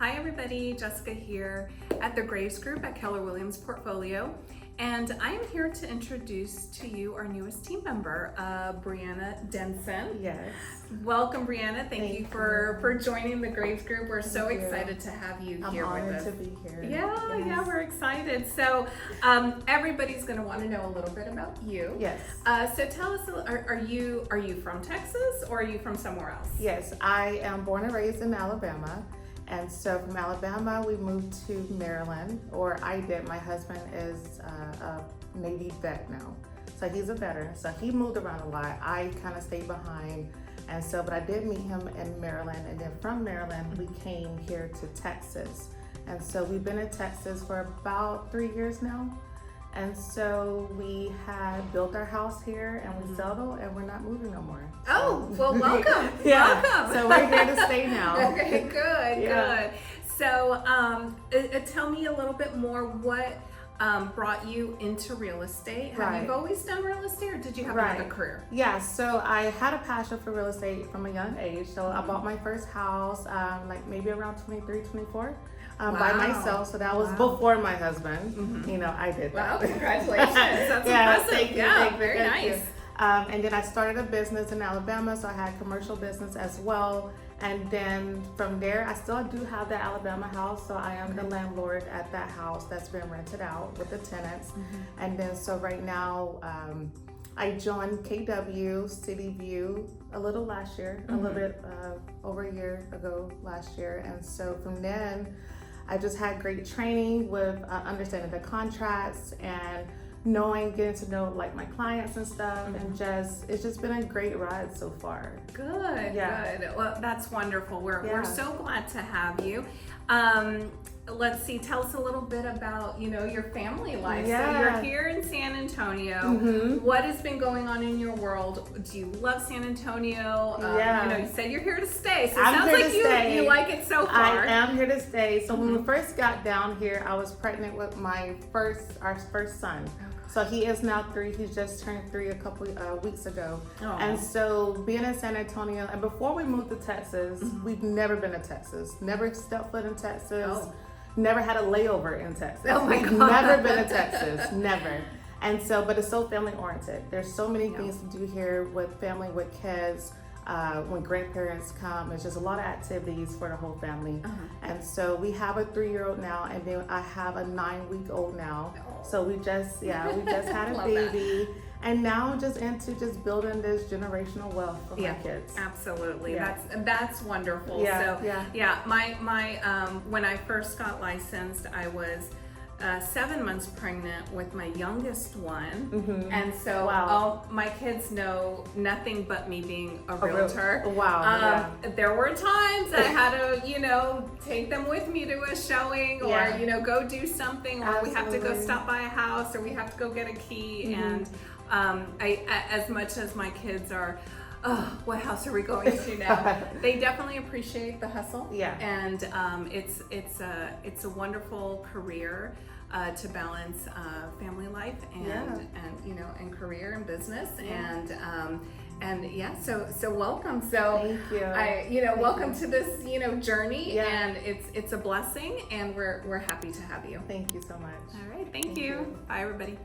Hi everybody, Jessica here at the Graves Group at Keller Williams Portfolio, and I am here to introduce to you our newest team member, Brianna Denson. Yes. Welcome, Brianna. Thank you for joining the Graves Group. We're so excited to have you here with us. I'm honored to be here. Yeah, we're excited. So everybody's going to want to know a little bit about you. Yes. So tell us, are you from Texas or are you from somewhere else? Yes, I am born and raised in Alabama. And so from Alabama, we moved to Maryland, or I did. My husband is a Navy vet now. So he's a veteran. So he moved around a lot. I kind of stayed behind. And so, but I did meet him in Maryland. And then from Maryland, we came here to Texas. And so we've been in Texas for about 3 years now. And so we had built our house here and we settled and we're not moving no more. Oh, well, welcome. Yeah. Welcome. So we're here to stay now. Okay, good, Yeah. good. So tell me a little bit more what brought you into real estate. Have you always done real estate or did you have another career? Yeah, so I had a passion for real estate from a young age. So I bought my first house like maybe around 23, 24. By myself, so that was before my husband. You know, I did that. Wow, congratulations. That's impressive. Thank you, Yeah, very nice. And then I started a business in Alabama, so I had commercial business as well. And then from there, I still do have the Alabama house, so I am the landlord at that house that's been rented out with the tenants. And then so right now, I joined KW City View a little last year, a little bit over a year ago last year. And so from then, I just had great training with understanding the contracts and getting to know like my clients and stuff, and it's just been a great ride so far. Good. Well, that's wonderful. We're so glad to have you. Let's see, tell us a little bit about, your family life. So you're here in San Antonio. What has been going on in your world? Do you love San Antonio? You said you're here to stay, so it sounds like you like it so far. I am here to stay. So when we first got down here, I was pregnant with our first son. So he is now 3. He's just turned 3 a couple weeks ago. And so being in San Antonio, and before we moved to Texas, we've never been to Texas. Never stepped foot in Texas. Never had a layover in Texas. Oh my God. We've never been to Texas. Never. And so, but it's so family oriented. There's so many things to do here with family, with kids. When grandparents come, it's just a lot of activities for the whole family. And so we have a 3-year-old now, and then I have a 9-week-old now. So we just had a baby. And now just into building this generational wealth for my kids. Absolutely. That's wonderful. My when I first got licensed, I was 7 months pregnant with my youngest one, and so all my kids know nothing but me being a realtor. There were times I had to, take them with me to a showing, or go do something, or we have to go stop by a house, or we have to go get a key. And I, as much as my kids are, what house are we going to now? They definitely appreciate the hustle. And it's a wonderful career to balance family life and career and business. So welcome. So thank you. Welcome to this journey, and it's a blessing, and we're happy to have you. Thank you so much. All right, thank you. Bye everybody.